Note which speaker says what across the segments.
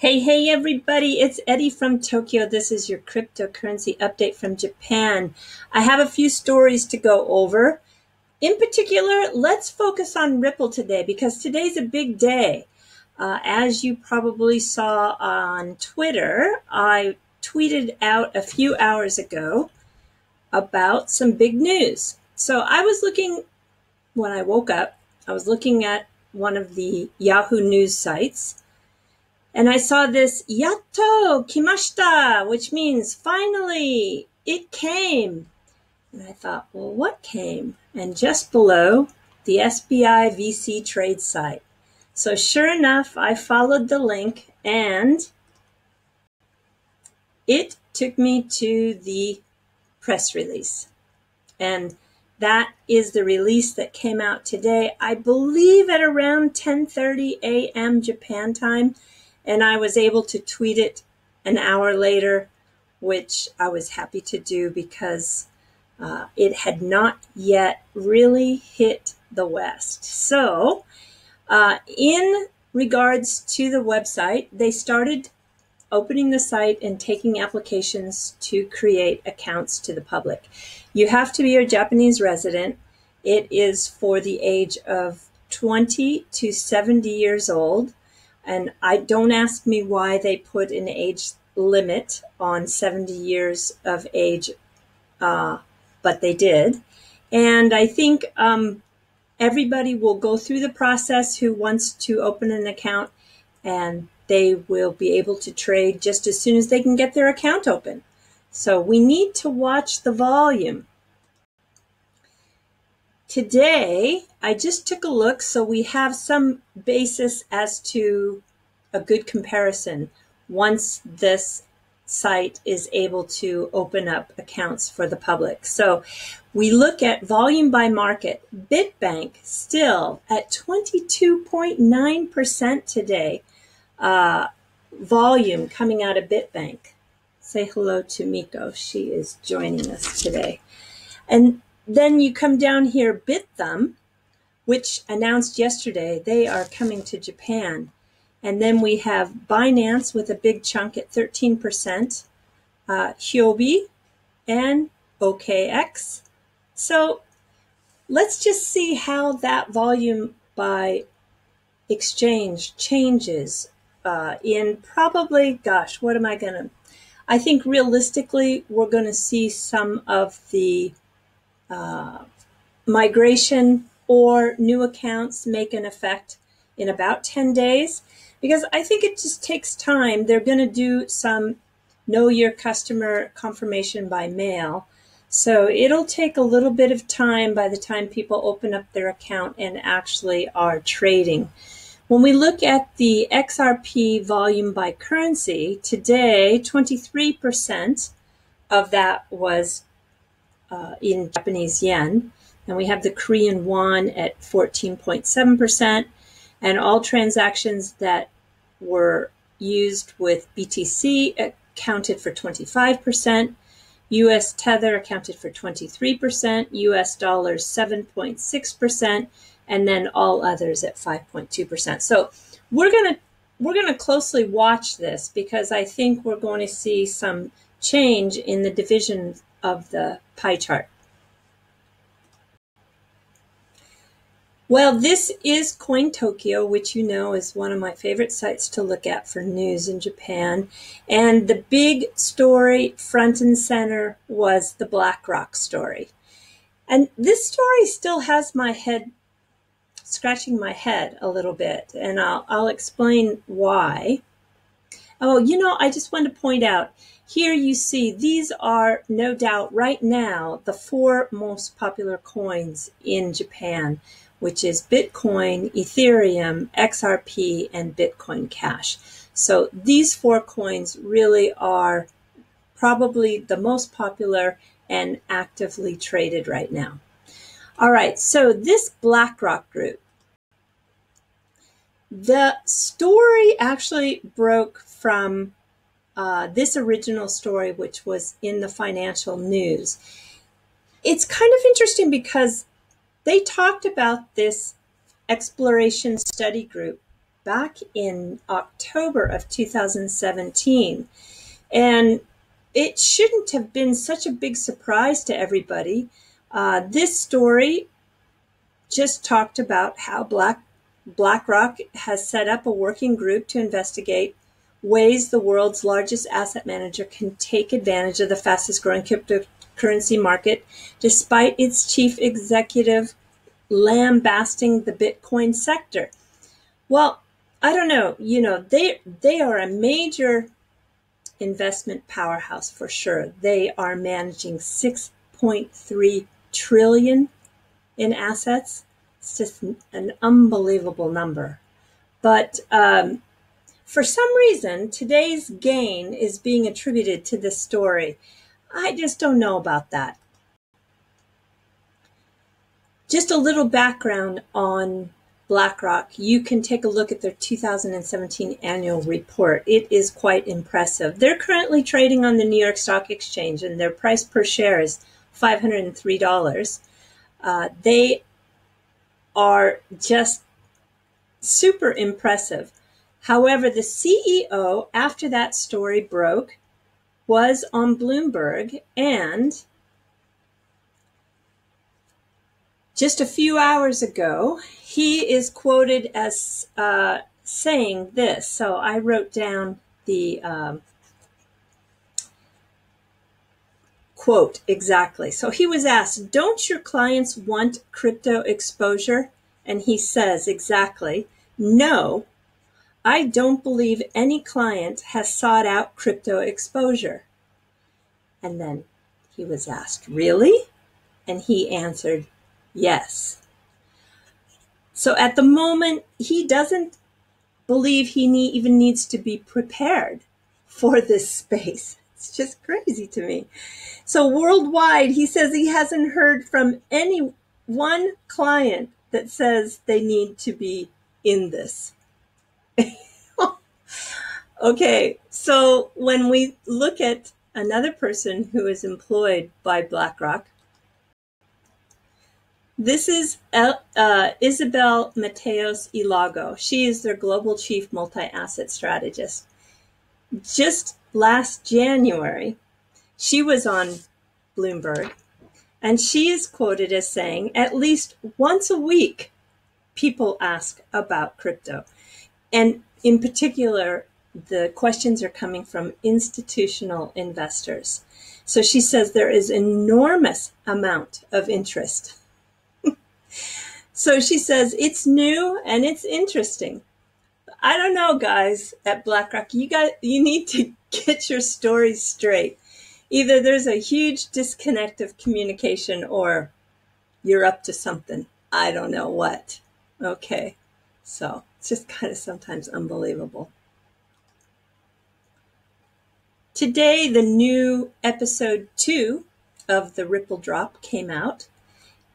Speaker 1: Hey, everybody, it's Eddie from Tokyo. This is your cryptocurrency update from Japan. I have a few stories to go over. In particular, let's focus on Ripple today because today's a big day. As you probably saw on Twitter, I tweeted out a few hours ago about some big news. So I was looking, when I woke up, I was looking at one of the Yahoo News sites. And I saw this Yatto kimashita, which means finally it came. And I thought, well, what came? And just below, the SBI VC trade site. So sure enough, I followed the link and it took me to the press release. And that is the release that came out today, I believe at around 10:30 a.m. Japan time. And I was able to tweet it an hour later, which I was happy to do because it had not yet really hit the West. So in regards to the website, they started opening the site and taking applications to create accounts to the public. You have to be a Japanese resident. It is for the age of 20 to 70 years old. And don't ask me why they put an age limit on 70 years of age, but they did. And I think everybody will go through the process who wants to open an account, and they will be able to trade just as soon as they can get their account open. So we need to watch the volume. Today, I just took a look, so we have some basis as to a good comparison once this site is able to open up accounts for the public. So we look at volume by market. BitBank still at 22.9% today. Volume coming out of BitBank. Say hello to Miko. She is joining us today. And then you come down here, BitThumb, which announced yesterday they are coming to Japan. And then we have Binance with a big chunk at 13%, Huobi, and OKX. So let's just see how that volume by exchange changes in probably, gosh, what am I going to... I think realistically, we're going to see some of the migration or new accounts make an effect in about 10 days, because I think it just takes time. They're going to do some know your customer confirmation by mail. So it'll take a little bit of time by the time people open up their account and actually are trading. When we look at the XRP volume by currency, today 23% of that was in Japanese yen. And we have the Korean won at 14.7%. And all transactions that were used with BTC accounted for 25%. US Tether accounted for 23%. US dollars 7.6%. And then all others at 5.2%. So we're gonna closely watch this because I think we're going to see some change in the division of the pie chart. Well, this is Coin Tokyo, which you know is one of my favorite sites to look at for news in Japan. And the big story front and center was the BlackRock story. And this story still has my head, scratching my head a little bit, and I'll explain why. Oh, you know, I just want to point out, here you see these are no doubt right now the 4 most popular coins in Japan, which is Bitcoin, Ethereum, XRP, and Bitcoin Cash. So these 4 coins really are probably the most popular and actively traded right now. All right, so this BlackRock group, the story actually broke from this original story, which was in the financial news. It's kind of interesting because they talked about this exploration study group back in October of 2017. And it shouldn't have been such a big surprise to everybody. This story just talked about how BlackRock has set up a working group to investigate ways the world's largest asset manager can take advantage of the fastest growing cryptocurrency market, despite its chief executive lambasting the Bitcoin sector. Well, I don't know, they are a major investment powerhouse for sure. They are managing 6.3 trillion in assets. It's just an unbelievable number. But for some reason, today's gain is being attributed to this story. I just don't know about that. Just a little background on BlackRock. You can take a look at their 2017 annual report. It is quite impressive. They're currently trading on the New York Stock Exchange, and their price per share is $503. They are just super impressive. However, the CEO, after that story broke, was on Bloomberg, and just a few hours ago, he is quoted as saying this. So I wrote down the quote exactly. So he was asked, "Don't your clients want crypto exposure?" And he says exactly, "No, I don't believe any client has sought out crypto exposure." And then he was asked, "Really?" And he answered, "Yes." So at the moment, he doesn't believe he even needs to be prepared for this space. It's just crazy to me. So worldwide, he says he hasn't heard from any one client that says they need to be in this. Okay, so when we look at another person who is employed by BlackRock, this is Isabel Mateos Ilago. She is their global chief multi-asset strategist. Just last January, she was on Bloomberg, and she is quoted as saying, "At least once a week, people ask about crypto." And in particular, the questions are coming from institutional investors. So she says there is enormous amount of interest. So she says it's new and it's interesting. I don't know, guys, at BlackRock, you need to get your stories straight. Either there's a huge disconnect of communication or you're up to something. I don't know what. Okay. So it's just kind of sometimes unbelievable. Today, the new episode 2 of the Ripple Drop came out.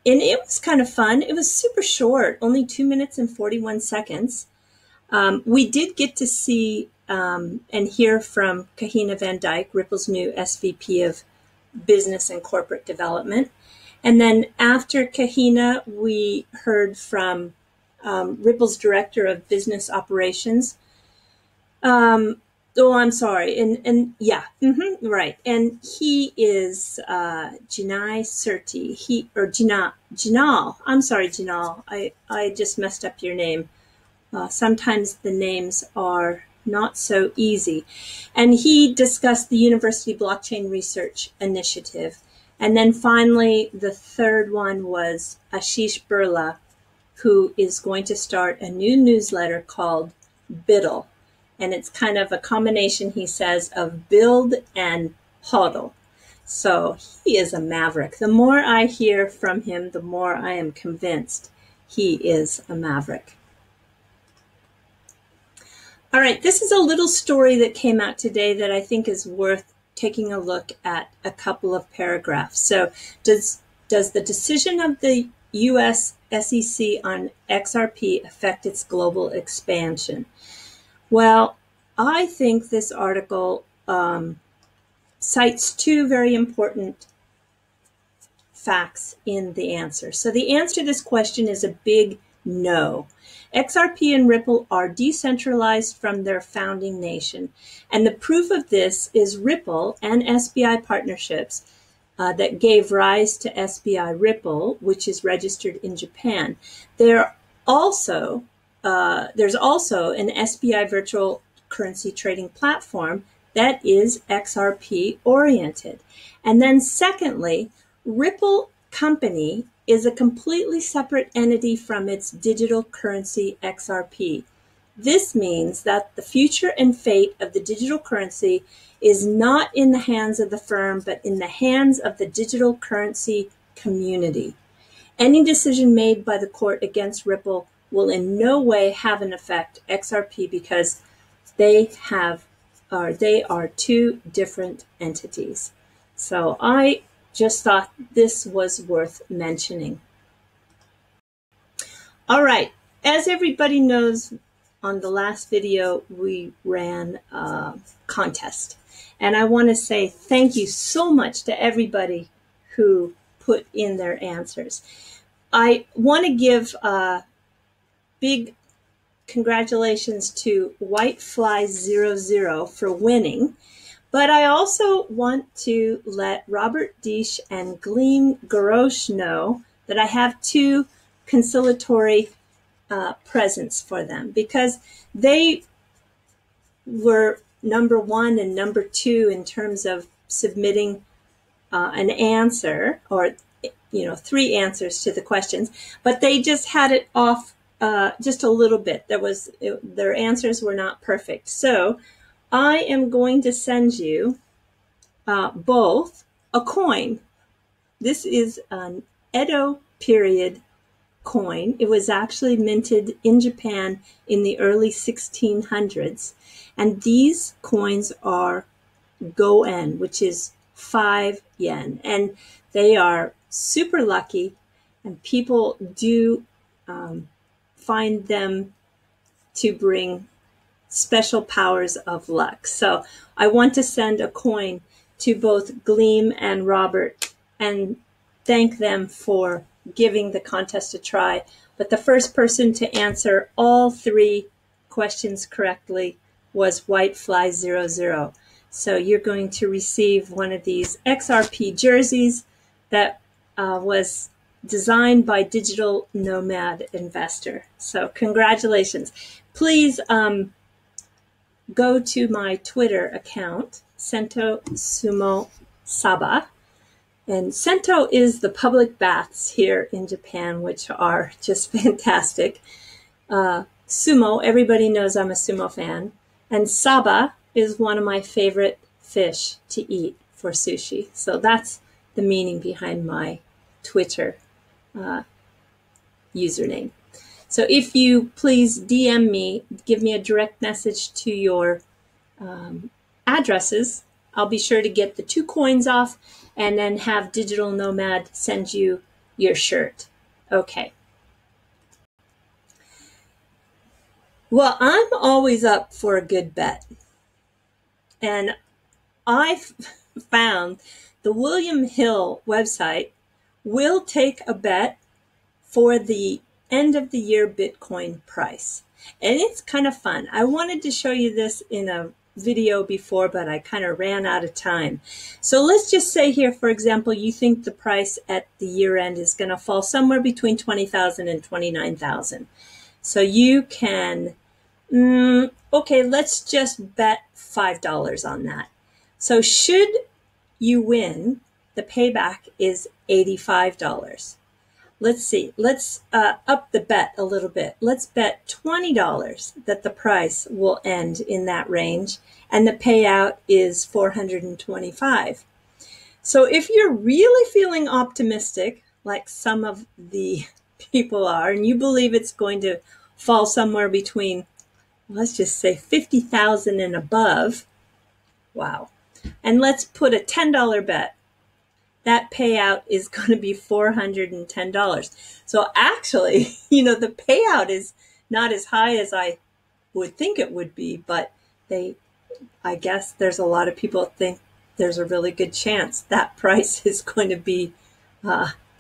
Speaker 1: And it was kind of fun. It was super short, only 2 minutes and 41 seconds. We did get to see and hear from Kahina Van Dyke, Ripple's new SVP of Business and Corporate Development. And then after Kahina, we heard from Ripple's Director of Business Operations. I'm sorry. And yeah, right. And he is Janai Surti. Jinal. I'm sorry, Jinal. I just messed up your name. Sometimes the names are not so easy. And he discussed the University Blockchain Research Initiative. And then finally, the third one was Ashish Birla, who is going to start a new newsletter called Biddle. And it's kind of a combination, he says, of build and hodl. So he is a maverick. The more I hear from him, the more I am convinced he is a maverick. All right, this is a little story that came out today that I think is worth taking a look at a couple of paragraphs. So does the decision of the U.S. SEC on XRP affect its global expansion? Well, I think this article cites two very important facts in the answer. So the answer to this question is a big No. XRP and Ripple are decentralized from their founding nation. And the proof of this is Ripple and SBI partnerships that gave rise to SBI Ripple, which is registered in Japan. There's also an SBI virtual currency trading platform that is XRP oriented. And then secondly, Ripple Company is a completely separate entity from its digital currency XRP. This means that the future and fate of the digital currency is not in the hands of the firm, but in the hands of the digital currency community. Any decision made by the court against Ripple will in no way have an effect XRP because they are two different entities. So I just thought this was worth mentioning. All right, as everybody knows, on the last video, we ran a contest. And I want to say thank you so much to everybody who put in their answers. I want to give a big congratulations to Whitefly00 for winning. But I also want to let Robert Deesh and Gleam Garosh know that I have two conciliatory presents for them because they were number one and number two in terms of submitting an answer or, three answers to the questions, but they just had it off just a little bit. Their answers were not perfect. So I am going to send you both a coin. This is an Edo period coin. It was actually minted in Japan in the early 1600s. And these coins are Go-en, which is 5 yen. And they are super lucky, and people do find them to bring special powers of luck. So I want to send a coin to both Gleam and Robert and thank them for giving the contest a try. But the first person to answer all three questions correctly was Whitefly00. So you're going to receive one of these XRP jerseys that was designed by Digital Nomad Investor. So congratulations. Please go to my Twitter account, Sento Sumo Saba. And Sento is the public baths here in Japan, which are just fantastic. Sumo, everybody knows I'm a sumo fan. And Saba is one of my favorite fish to eat for sushi. So that's the meaning behind my Twitter username. So if you please DM me, give me a direct message to your addresses, I'll be sure to get the 2 coins off and then have Digital Nomad send you your shirt. Okay. Well, I'm always up for a good bet. And I've found the William Hill website will take a bet for the end of the year Bitcoin price. And it's kind of fun. I wanted to show you this in a video before, but I kind of ran out of time. So let's just say here, for example, you think the price at the year end is going to fall somewhere between 20,000 and 29,000. So you can, okay, let's just bet $5 on that. So should you win, the payback is $85. Let's see, let's up the bet a little bit. Let's bet $20 that the price will end in that range and the payout is $425. So if you're really feeling optimistic, like some of the people are, and you believe it's going to fall somewhere between, let's just say 50,000 and above, wow. And let's put a $10 bet. That payout is going to be $410. So actually, the payout is not as high as I would think it would be, but I guess there's a lot of people think there's a really good chance that price is going to be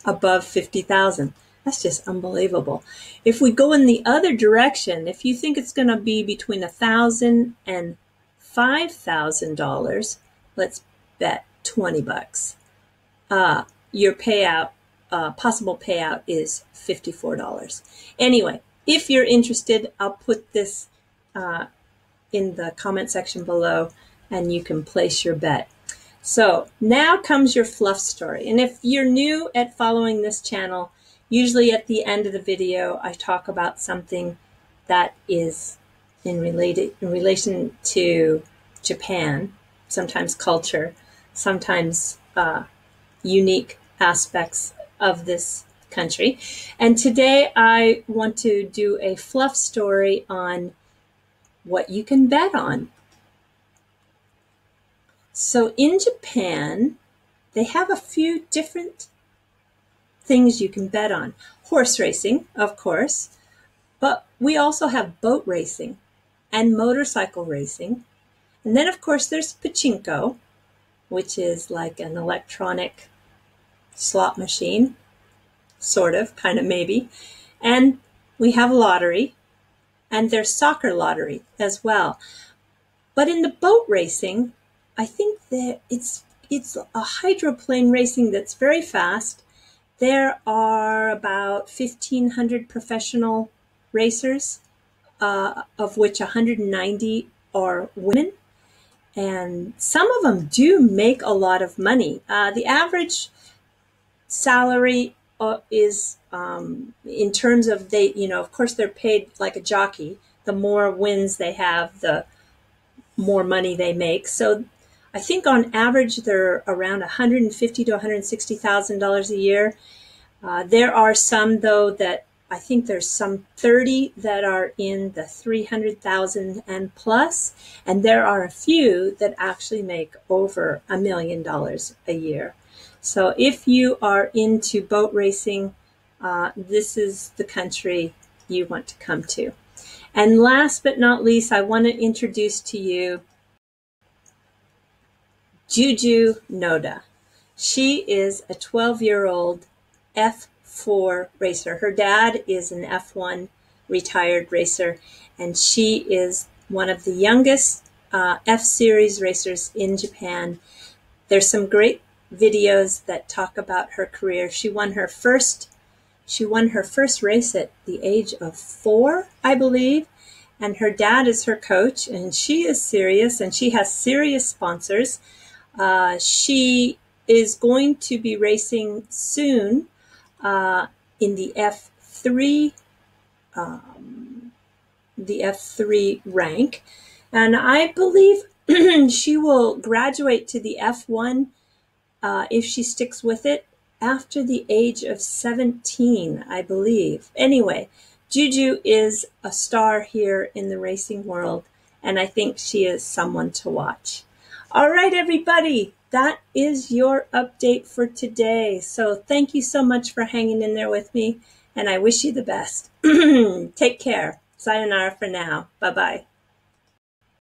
Speaker 1: above 50,000. That's just unbelievable. If we go in the other direction, if you think it's going to be between $1,000 and $5,000, let's bet $20. Your payout, possible payout is $54. Anyway, if you're interested, I'll put this in the comment section below and you can place your bet. So now comes your fluff story. And if you're new at following this channel, usually at the end of the video, I talk about something that is in relation to Japan, sometimes culture, sometimes unique aspects of this country. And today I want to do a fluff story on what you can bet on. So in Japan, they have a few different things you can bet on. Horse racing, of course, but we also have boat racing and motorcycle racing. And then, of course, there's pachinko, which is like an electronic slot machine, sort of, kind of, maybe. And we have lottery, and there's soccer lottery as well. But in the boat racing, I think that it's a hydroplane racing that's very fast. There are about 1,500 professional racers, of which 190 are women. And some of them do make a lot of money. The average salary is, in terms of of course they're paid like a jockey. The more wins they have, the more money they make. So I think on average they're around $150,000 to $160,000 a year. There are some, though, that I think there's some 30 that are in the 300,000 and plus, and there are a few that actually make over $1 million a year. So if you are into boat racing, this is the country you want to come to. And last but not least, I want to introduce to you JuJu Noda. She is a 12-year-old F4 racer. Her dad is an F1 retired racer, and she is one of the youngest F-Series racers in Japan. There's some great videos that talk about her career. She won her first race at the age of 4, I believe, and her dad is her coach, and she is serious, and she has serious sponsors. She is going to be racing soon in the F3 rank, and I believe she will graduate to the F1 if she sticks with it after the age of 17, I believe. Anyway, JuJu is a star here in the racing world, and I think she is someone to watch. All right, everybody, that is your update for today. So thank you so much for hanging in there with me, and I wish you the best. Take care. Sayonara for now. Bye-bye.